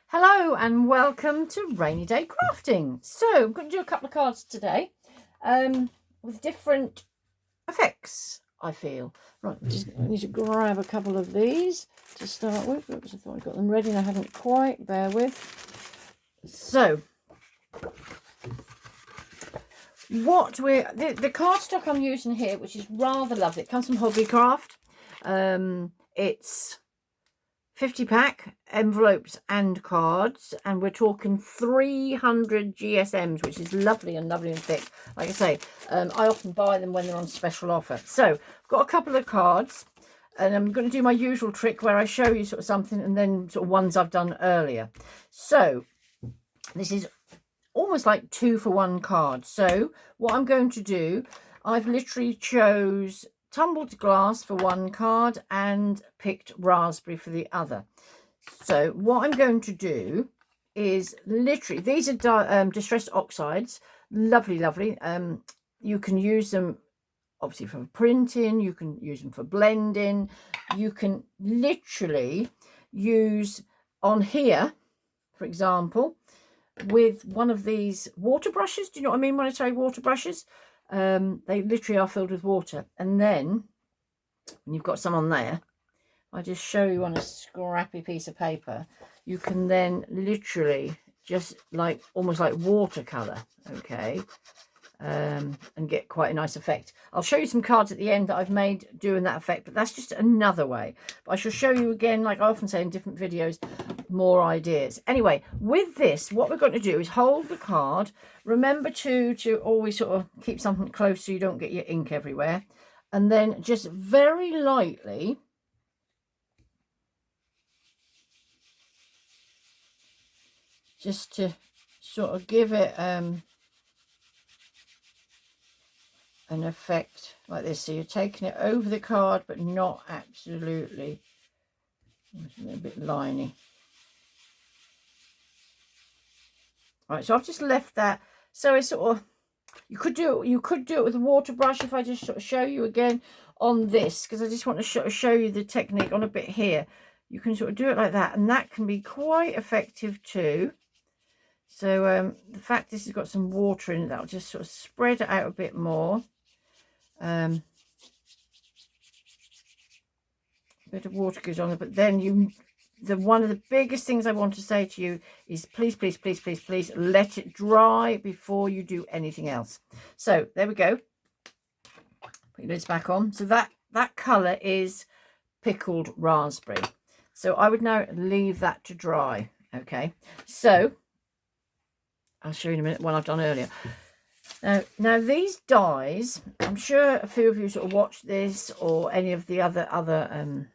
Hello and welcome to Rainy Day Crafting. So I'm going to do a couple of cards today with different effects, I feel. Right, I need to grab a couple of these to start with. Oops, I thought I got them ready and I haven't quite. Bear with. So the cardstock I'm using here, which is rather lovely. It comes from Hobbycraft. It's 50 pack envelopes and cards, and we're talking 300 GSMs, which is lovely and thick. Like I say, I often buy them when they're on special offer. So I've got a couple of cards, and I'm going to do my usual trick where I show you sort of something and then sort of ones I've done earlier. So this is almost like 2-for-1 card. So what I'm going to do, I've literally chose tumbled glass for one card and picked raspberry for the other. So what I'm going to do is literally, these are distressed oxides, lovely. You can use them obviously for printing, you can use them for blending, you can literally use on here, for example, with one of these water brushes. Do you know what I mean when I say water brushes? They literally are filled with water, and then when you've got some on there, I just show you on a scrappy piece of paper, you can then literally just like almost like watercolor, okay, and get quite a nice effect. I'll show you some cards at the end that I've made doing that effect, but that's just another way. But I shall show you again, like I often say in different videos, more ideas. Anyway, with this, what we're going to do is hold the card. Remember to always sort of keep something close so you don't get your ink everywhere, and then just very lightly just to sort of give it an effect like this. So you're taking it over the card, but not absolutely. It's a bit liney. Right, so I've just left that. So it's sort of, you could do it with a water brush if I just sort of show you again on this, because I just want to show you the technique on a bit here. You can sort of do it like that, and that can be quite effective too. So the fact this has got some water in it, that'll just sort of spread it out a bit more. A bit of water goes on, but then one of the biggest things I want to say to you is please let it dry before you do anything else. So there we go. Put your lids back on. So that color is pickled raspberry. So I would now leave that to dry. Okay, so I'll show you in a minute what I've done earlier. Now these dies, I'm sure a few of you sort of watch this or any of the other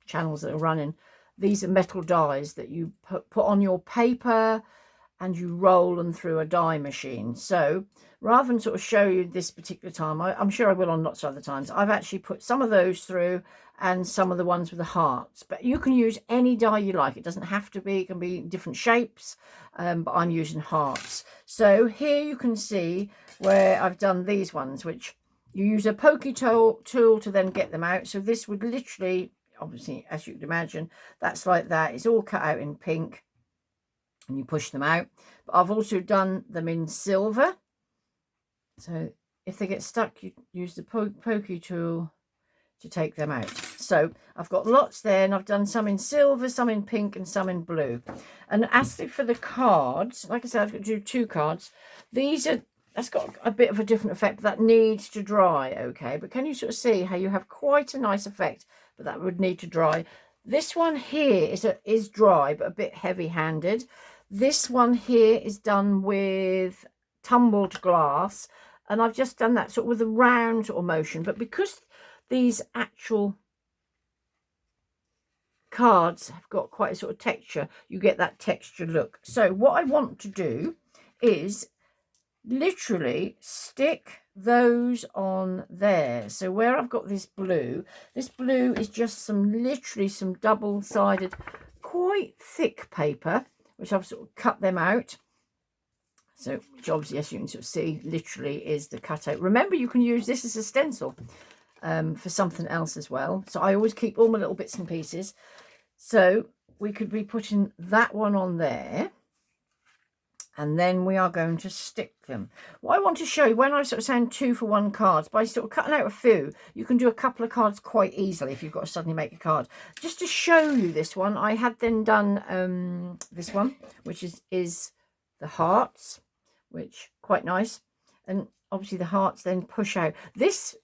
channels that are running. These are metal dies that you put on your paper and you roll them through a die machine. So rather than sort of show you this particular time, I'm sure I will on lots of other times, I've actually put some of those through and some of the ones with the hearts. But you can use any die you like. It doesn't have to be, it can be different shapes, but I'm using hearts. So here you can see where I've done these ones, which you use a pokey tool to then get them out. So this would literally, obviously, as you can imagine, that's like that. It's all cut out in pink and you push them out. But I've also done them in silver. So if they get stuck, you use the pokey tool to take them out. So I've got lots there, and I've done some in silver, some in pink, and some in blue. And as for the cards, like I said, I've got to do 2 cards. That's got a bit of a different effect. That needs to dry, okay? But can you sort of see how you have quite a nice effect, but that would need to dry? This one here is dry, but a bit heavy-handed. This one here is done with tumbled glass, and I've just done that sort of with a round sort of motion. But because these actual cards have got quite a sort of texture, you get that texture look. So what I want to do is literally stick those on there. So where I've got this blue is just literally some double-sided, quite thick paper, which I've sort of cut them out. So which obviously, as you can sort of see, literally is the cutout. Remember, you can use this as a stencil for something else as well. So I always keep all my little bits and pieces. So we could be putting that one on there. And then we are going to stick them. What I want to show you, when I sort of saying 2 for 1 cards, by sort of cutting out a few, you can do a couple of cards quite easily if you've got to suddenly make a card. Just to show you this one, I had then done this one, which is the hearts, which quite nice. And obviously the hearts then push out. This,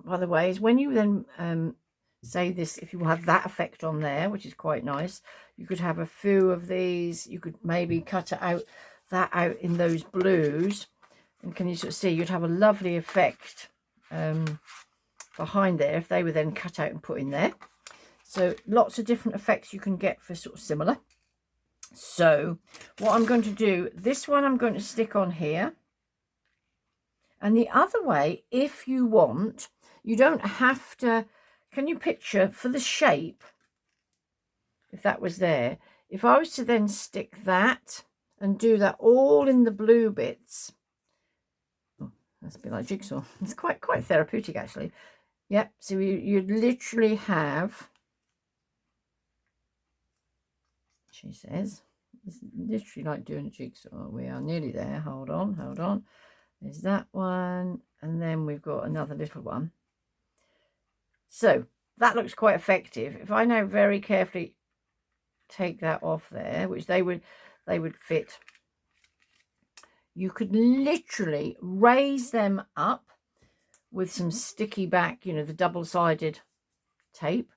by the way, is when you then say this, if you have that effect on there, which is quite nice, you could have a few of these. You could maybe cut it out, that out in those blues, and can you sort of see you'd have a lovely effect behind there if they were then cut out and put in there. So lots of different effects you can get for sort of similar. So what I'm going to do, this one I'm going to stick on here, and the other way, if you want, you don't have to. Can you picture for the shape, if that was there, if I was to then stick that and do that all in the blue bits, oh, that's a bit like jigsaw. It's quite therapeutic actually. Yep. So you'd literally have, she says, it's literally like doing a jigsaw. We are nearly there. Hold on. There's that one, and then we've got another little one. So that looks quite effective. If I now very carefully take that off there, which they would fit, you could literally raise them up with some sticky back, you know, the double-sided tape,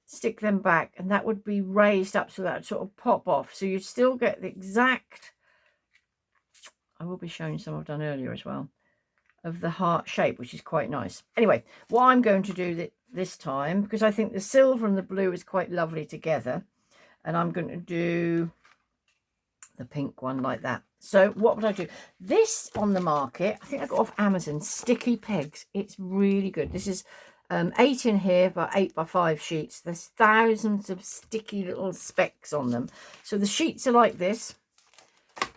stick them back, and that would be raised up so that would sort of pop off. So you'd still get the exact, I will be showing some I've done earlier as well, of the heart shape, which is quite nice. Anyway, what I'm going to do this time, because I think the silver and the blue is quite lovely together, and I'm going to do the pink one like that. So what would I do? This on the market, I think I got off Amazon, Sticky Pegs. It's really good. This is 8 in here, but 8 by 5 sheets. There's thousands of sticky little specks on them. So the sheets are like this.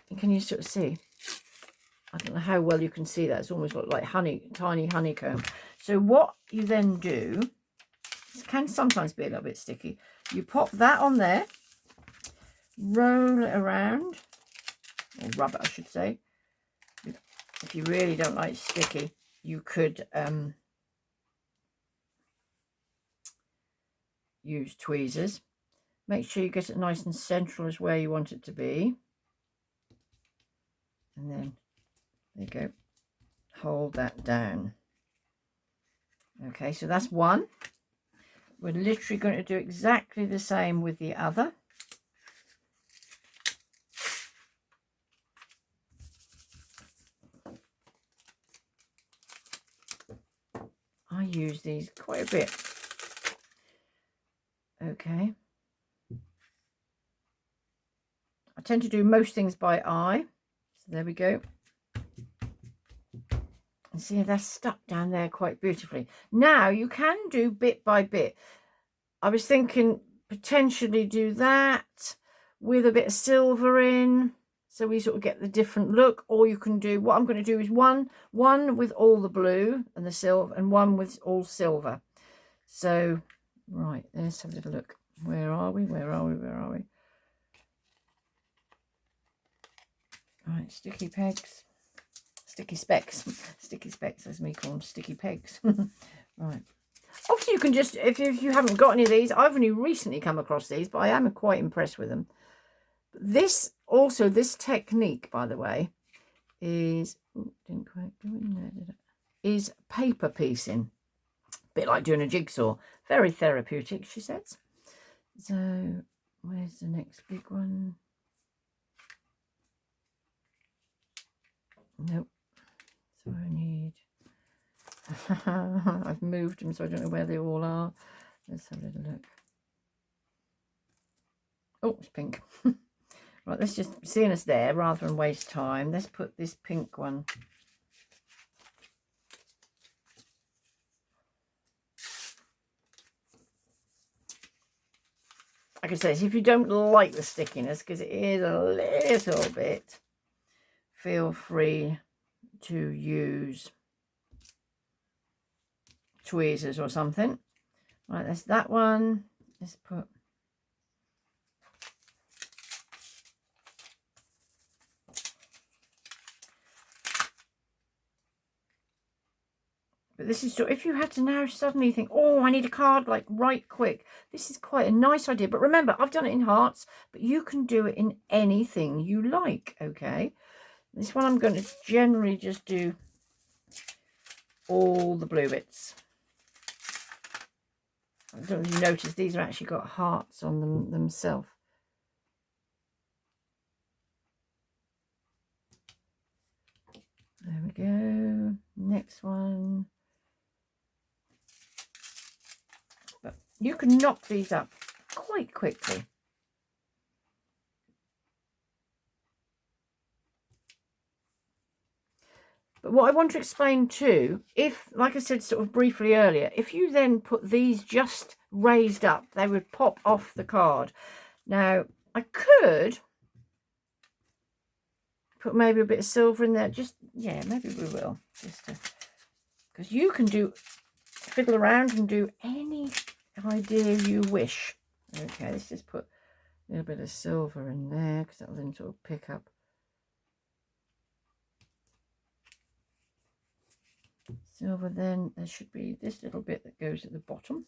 And can you sort of see? I don't know how well you can see that. It's almost like tiny honeycomb. So what you then do, it can sometimes be a little bit sticky. You pop that on there, roll it around, or rub it, I should say. If you really don't like sticky, you could use tweezers. Make sure you get it nice and central as where you want it to be. And then, there you go. Hold that down. Okay, so that's one. We're literally going to do exactly the same with the other. I use these quite a bit. Okay. I tend to do most things by eye. So there we go. And see, they're stuck down there quite beautifully. Now you can do bit by bit. I was thinking potentially do that with a bit of silver in, so we sort of get the different look. Or you can do, what I'm going to do is one with all the blue and the silver, and one with all silver. So, right, let's have a little look. Where are we? Right, sticky pegs. Sticky specks, as me call them, sticky pegs. Right. Obviously, you can just, if you haven't got any of these, I've only recently come across these, but I am quite impressed with them. This technique, by the way, is, didn't quite go in there, did it? Is paper piecing. A bit like doing a jigsaw. Very therapeutic, she says. So, where's the next big one? Nope. So I need, I've moved them, so I don't know where they all are. Let's have a little look. Oh, it's pink. Right, let's just, seeing us there, rather than waste time, let's put this pink one. Like I say, if you don't like the stickiness, because it is a little bit, feel free to use tweezers or something. Right, that's that one. Let's put But this is, so if you had to now suddenly think, oh, I need a card like right quick, this is quite a nice idea. But remember, I've done it in hearts, but you can do it in anything you like, okay? This one I'm going to generally just do all the blue bits. I don't know if you notice, these are actually got hearts on them themselves. There we go. Next one. But you can knock these up quite quickly. But what I want to explain too, if, like I said sort of briefly earlier, if you then put these just raised up, they would pop off the card. Now, I could put maybe a bit of silver in there. Just, yeah, maybe we will. Just because you can fiddle around and do any idea you wish. Okay, let's just put a little bit of silver in there because that'll then sort of pick up. Silver, then there should be this little bit that goes at the bottom.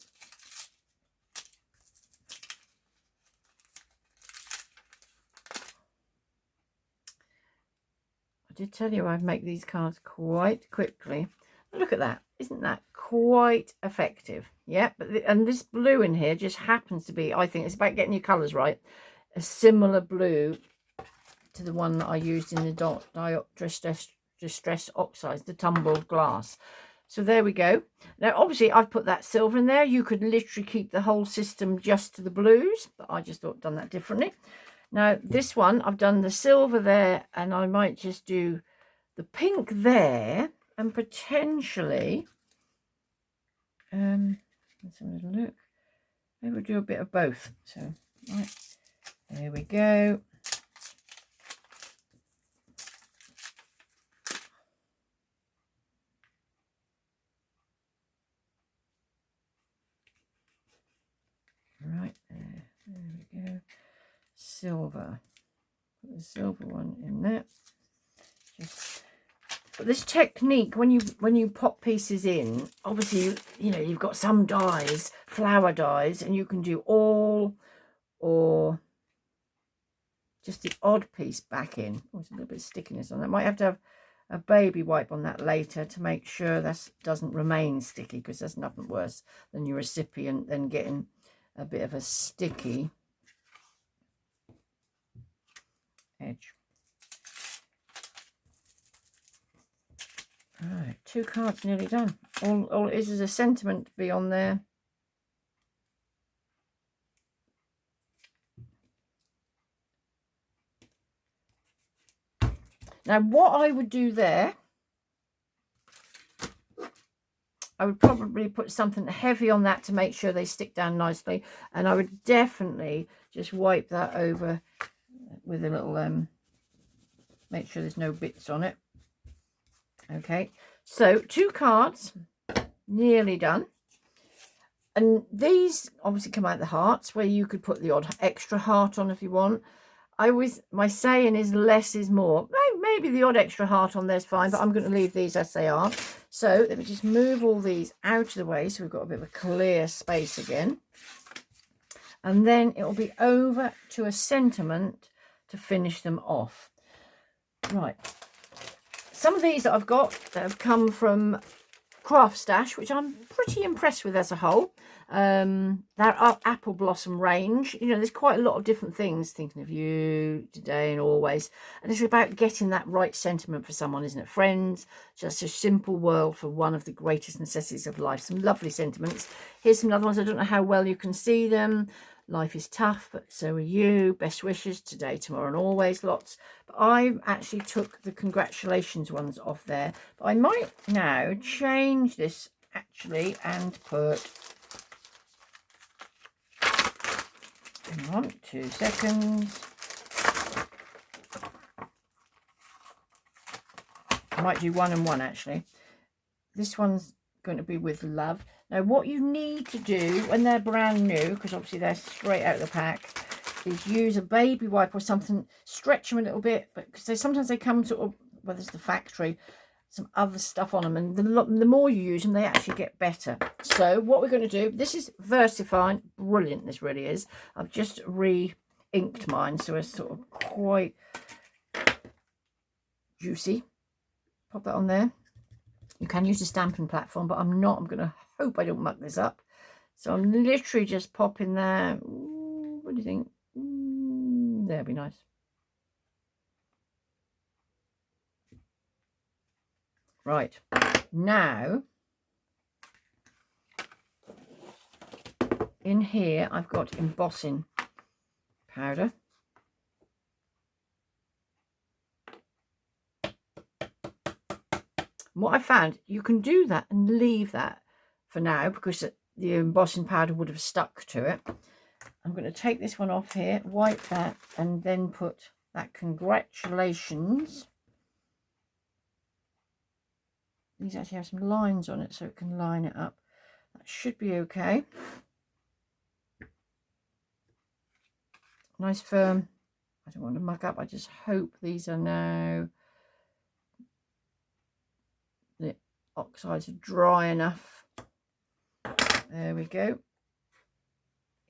I did tell you I'd make these cards quite quickly. Look at that. Isn't that quite effective? Yeah, but and this blue in here just happens to be, I think it's about getting your colours right, a similar blue to the one that I used in the Distress Oxides, the tumbled glass. So there we go. Now obviously I've put that silver in there. You could literally keep the whole system just to the blues, but I just thought done that differently. Now this one I've done the silver there, and I might just do the pink there, and potentially let's have a look, maybe we'll do a bit of both. So right, there we go. Right there we go. Silver, put the silver one in there. But this technique, when you pop pieces in, obviously you know you've got some dyes, flower dyes, and you can do all or just the odd piece back in. Oh, there's a little bit of stickiness on that. Might have to have a baby wipe on that later to make sure that doesn't remain sticky, because there's nothing worse than your recipient then getting a bit of a sticky edge. All right, 2 cards nearly done. All it is a sentiment to be on there. Now, what I would do there, I would probably put something heavy on that to make sure they stick down nicely. And I would definitely just wipe that over with a little, make sure there's no bits on it. Okay, so 2 cards, nearly done. And these obviously come out the hearts, where you could put the odd extra heart on if you want. My saying is less is more. Maybe the odd extra heart on there's fine, but I'm going to leave these as they are. So let me just move all these out of the way so we've got a bit of a clear space again. And then it will be over to a sentiment to finish them off. Right. Some of these that I've got that have come from Craft Stash, which I'm pretty impressed with as a whole. That Apple Blossom range, you know, there's quite a lot of different things. Thinking of you today and always, and it's about getting that right sentiment for someone, isn't it? Friends, just a simple world for one of the greatest necessities of life. Some lovely sentiments. Here's some other ones. I don't know how well you can see them. Life is tough, but so are you. Best wishes today, tomorrow, and always. Lots. But I actually took the congratulations ones off there. But I might now change this actually and put, hang on, 2 seconds. I might do 1 and 1 actually. This one's going to be with love. Now what you need to do when they're brand new, because obviously they're straight out of the pack, is use a baby wipe or something, stretch them a little bit, but because sometimes they come sort of, well, there's the factory, some other stuff on them, and the more you use them, they actually get better. So what we're going to do, this is VersaFine, brilliant, this really is. I've just re-inked mine, so it's sort of quite juicy. Pop that on there. You can use a stamping platform, but I'm not. I'm going to hope I don't muck this up. So I'm literally just popping there. Ooh, what do you think? That'd be nice. Right, now in here I've got embossing powder. What I found, you can do that and leave that for now because the embossing powder would have stuck to it. I'm going to take this one off here, wipe that, and then put that congratulations. These actually have some lines on it, so it can line it up. That should be okay. Nice firm. I don't want to muck up. I just hope these are now, the oxides are dry enough. There we go.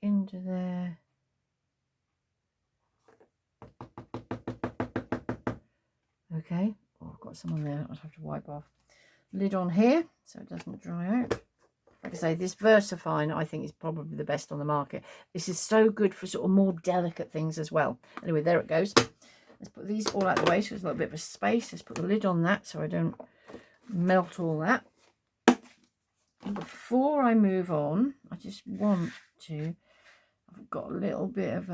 Into there. Okay. Oh, I've got some on there. I'll have to wipe off. Lid on here so it doesn't dry out. Like I say, this VersaFine I think is probably the best on the market. This is so good for sort of more delicate things as well. Anyway, there it goes. Let's put these all out of the way so there's a little bit of a space. Let's put the lid on that so I don't melt all that. And before I move on, I just want to, I've got a little bit of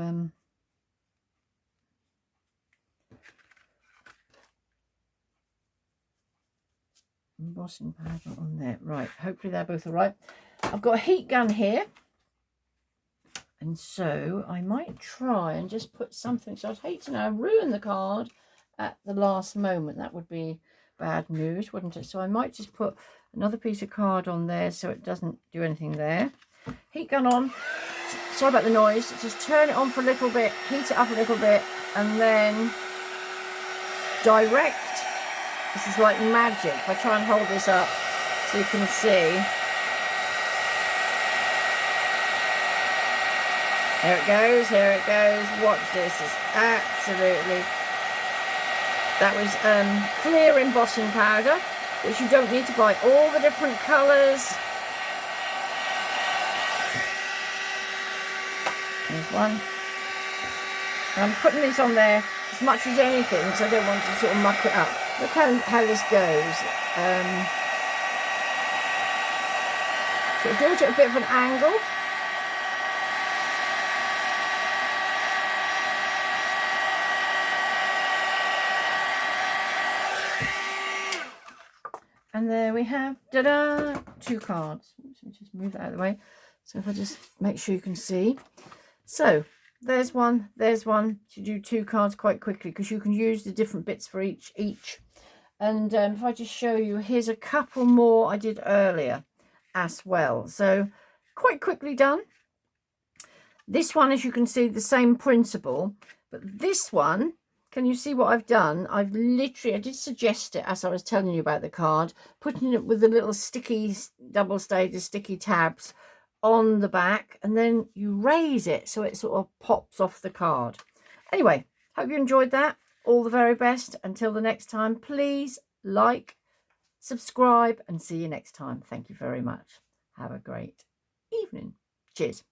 embossing powder on there. Right, hopefully they're both all right. I've got a heat gun here, and so I might try and just put something. So I'd hate to now ruin the card at the last moment. That would be bad news, wouldn't it? So I might just put another piece of card on there so it doesn't do anything there. Heat gun on. Sorry about the noise. Just turn it on for a little bit, heat it up a little bit, and then direct. This is like magic. If I try and hold this up so you can see. There it goes, here it goes. Watch this. It's absolutely... That was clear embossing powder, which you don't need to buy all the different colours. There's one. And I'm putting this on there as much as anything because I don't want to sort of muck it up. Look how this goes. So do it at a bit of an angle. And there we have, ta-da, 2 cards. Let me just move that out of the way. So if I just make sure you can see. So there's one, there's one. To do 2 cards quite quickly because you can use the different bits for each. And if I just show you, here's a couple more I did earlier as well. So quite quickly done. This one, as you can see, the same principle. But this one, can you see what I've done? I've literally, I did suggest it as I was telling you about the card, putting it with the little sticky, double-sided sticky tabs on the back, and then you raise it so it sort of pops off the card. Anyway, hope you enjoyed that. All the very best. Until the next time, please like, subscribe, and see you next time. Thank you very much. Have a great evening. Cheers.